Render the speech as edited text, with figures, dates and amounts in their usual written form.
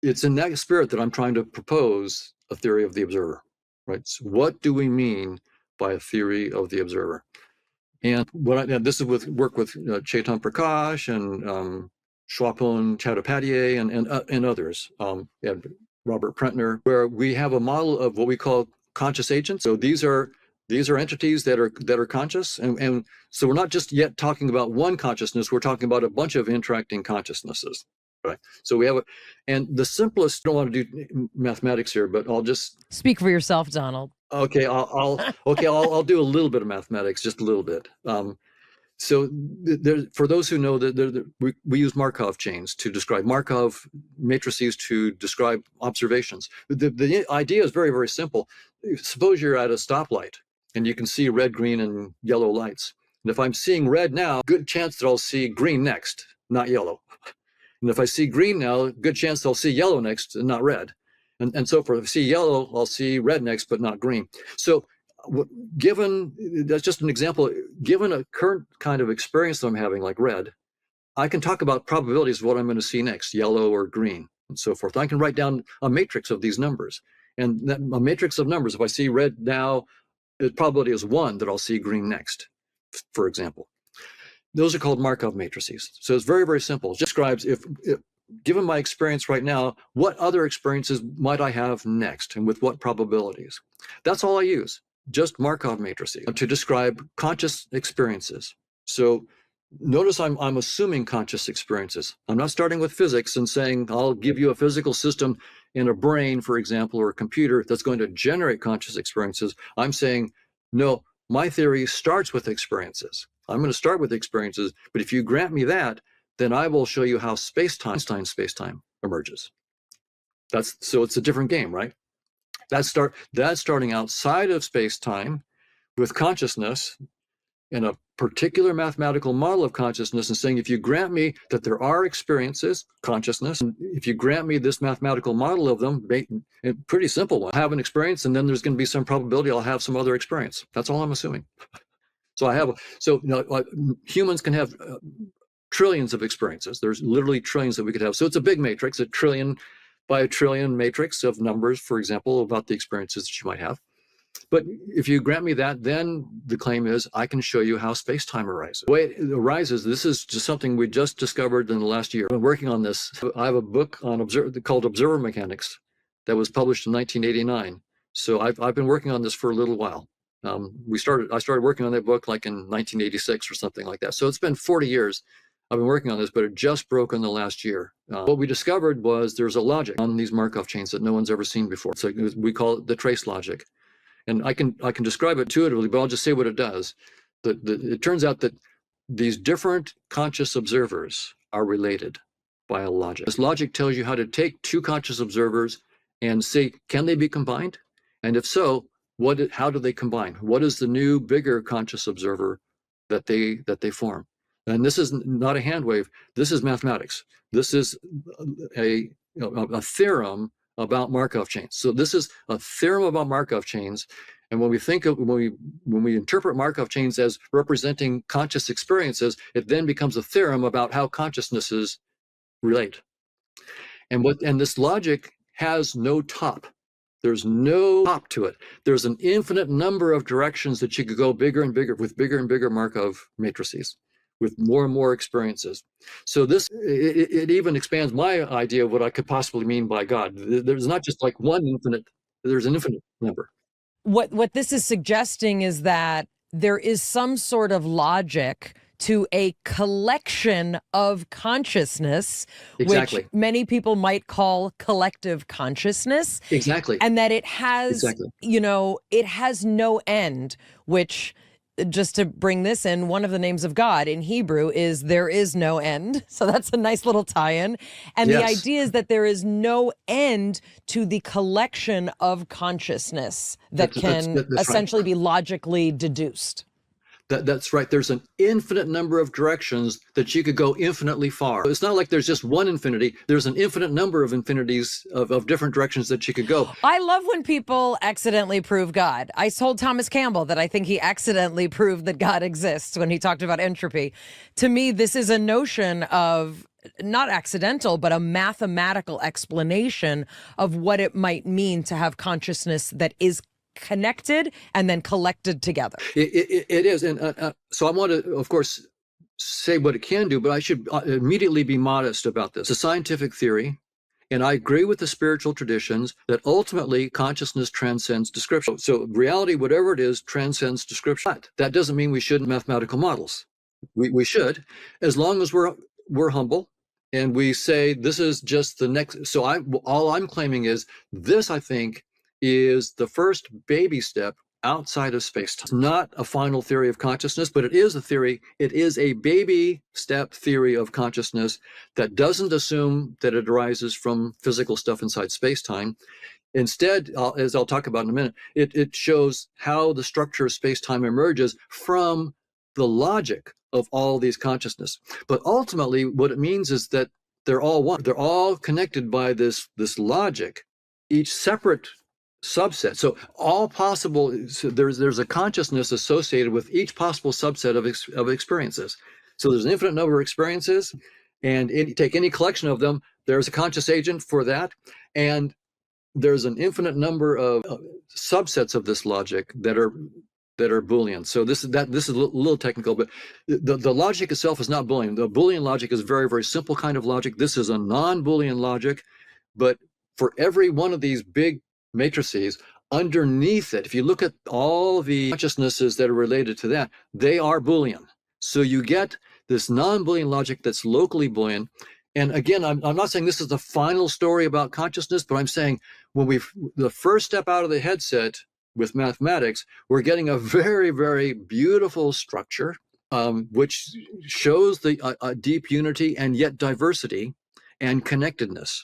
it's in that spirit that I'm trying to propose a theory of the observer, right? So what do we mean by a theory of the observer? And this is with work with Chetan Prakash and Schwapon Chattopadhyay and others, and Robert Prentner, where we have a model of what we call conscious agents. So these are entities that are conscious, and so we're not just yet talking about one consciousness. We're talking about a bunch of interacting consciousnesses. Right. So we have and the simplest. I don't want to do mathematics here, but I'll just speak for yourself, Donald. Okay, I'll do a little bit of mathematics, just a little bit. So for those who know that we use Markov chains to describe Markov matrices to describe observations. The idea is very, very simple. Suppose you're at a stoplight and you can see red, green, and yellow lights. And if I'm seeing red now, good chance that I'll see green next, not yellow. And if I see green now, good chance I'll see yellow next and not red. And so if I see yellow, I'll see red next, but not green. So that's just an example, given a current kind of experience that I'm having, like red, I can talk about probabilities of what I'm going to see next, yellow or green, and so forth. I can write down a matrix of these numbers. And a matrix of numbers, if I see red now, the probability is 1 that I'll see green next, for example. Those are called Markov matrices. So it's very, very simple. It describes if given my experience right now, what other experiences might I have next and with what probabilities? That's all I use, just Markov matrices to describe conscious experiences. So notice I'm assuming conscious experiences. I'm not starting with physics and saying I'll give you a physical system in a brain, for example, or a computer that's going to generate conscious experiences. I'm saying, no, my theory starts with experiences. I'm going to start with experiences, but if you grant me that, then I will show you how space-time emerges. So it's a different game, right? That's starting outside of space-time with consciousness in a particular mathematical model of consciousness and saying, if you grant me that there are experiences, consciousness, and if you grant me this mathematical model of them, a pretty simple one, I have an experience and then there's going to be some probability I'll have some other experience. That's all I'm assuming. So humans can have trillions of experiences. There's literally trillions that we could have. So it's a big matrix, a trillion by a trillion matrix of numbers, for example, about the experiences that you might have. But if you grant me that, then the claim is I can show you how space-time arises. The way it arises, this is just something we just discovered in the last year. I've been working on this. I have a book on called Observer Mechanics that was published in 1989. So I've been working on this for a little while. I started working on that book like in 1986 or something like that. So it's been 40 years I've been working on this, but it just broke in the last year. What we discovered was there's a logic on these Markov chains that no one's ever seen before. So we call it the trace logic. And I can describe it intuitively, but I'll just say what it does. It turns out that these different conscious observers are related by a logic. This logic tells you how to take two conscious observers and say, can they be combined? And if so, how do they combine? What is the new, bigger conscious observer that they form? And this is not a hand wave. This is mathematics. This is a theorem about Markov chains. So this is a theorem about Markov chains. And when we interpret Markov chains as representing conscious experiences, it then becomes a theorem about how consciousnesses relate. And this logic has no top. There's no top to it. There's an infinite number of directions that you could go bigger and bigger with bigger and bigger Markov matrices, with more and more experiences. So it even expands my idea of what I could possibly mean by God. There's not just like one infinite, there's an infinite number. What this is suggesting is that there is some sort of logic to a collection of consciousness, exactly, which many people might call collective consciousness. Exactly. And that it has, it has no end, which, just to bring this in, one of the names of God in Hebrew is there is no end. So that's a nice little tie-in. And yes, the idea is that there is no end to the collection of consciousness that can essentially be logically deduced. That's right. There's an infinite number of directions that you could go infinitely far. It's not like there's just one infinity. There's an infinite number of infinities of different directions that you could go. I love when people accidentally prove God. I told Thomas Campbell that I think he accidentally proved that God exists when he talked about entropy. To me, this is a notion of not accidental, but a mathematical explanation of what it might mean to have consciousness that is connected and then collected together. It is. And so I want to, of course, say what it can do, but I should immediately be modest about this. It's a scientific theory. And I agree with the spiritual traditions that ultimately consciousness transcends description. So reality, whatever it is, transcends description. But that doesn't mean we shouldn't mathematical models. We should, as long as we're humble and we say this is just the next. So all I'm claiming is this, I think, is the first baby step outside of space-time. It's not a final theory of consciousness, but it is a theory. It is a baby step theory of consciousness that doesn't assume that it arises from physical stuff inside space-time. Instead, as I'll talk about in a minute, it shows how the structure of space-time emerges from the logic of all these consciousness. But ultimately, what it means is that they're all one. They're all connected by this logic, each separate subset. So all possible, so there's a consciousness associated with each possible subset of experiences. So there's an infinite number of experiences, and take any collection of them, there's a conscious agent for that, and there's an infinite number of subsets of this logic that are Boolean. So this is a little technical, but the logic itself is not Boolean. The Boolean logic is a very, very simple kind of logic. This is a non-Boolean logic, but for every one of these big matrices, underneath it, if you look at all the consciousnesses that are related to that, they are Boolean. So you get this non-Boolean logic that's locally Boolean. And again, I'm not saying this is the final story about consciousness, but I'm saying when the first step out of the headset with mathematics, we're getting a very, very beautiful structure, which shows the deep unity and yet diversity and connectedness.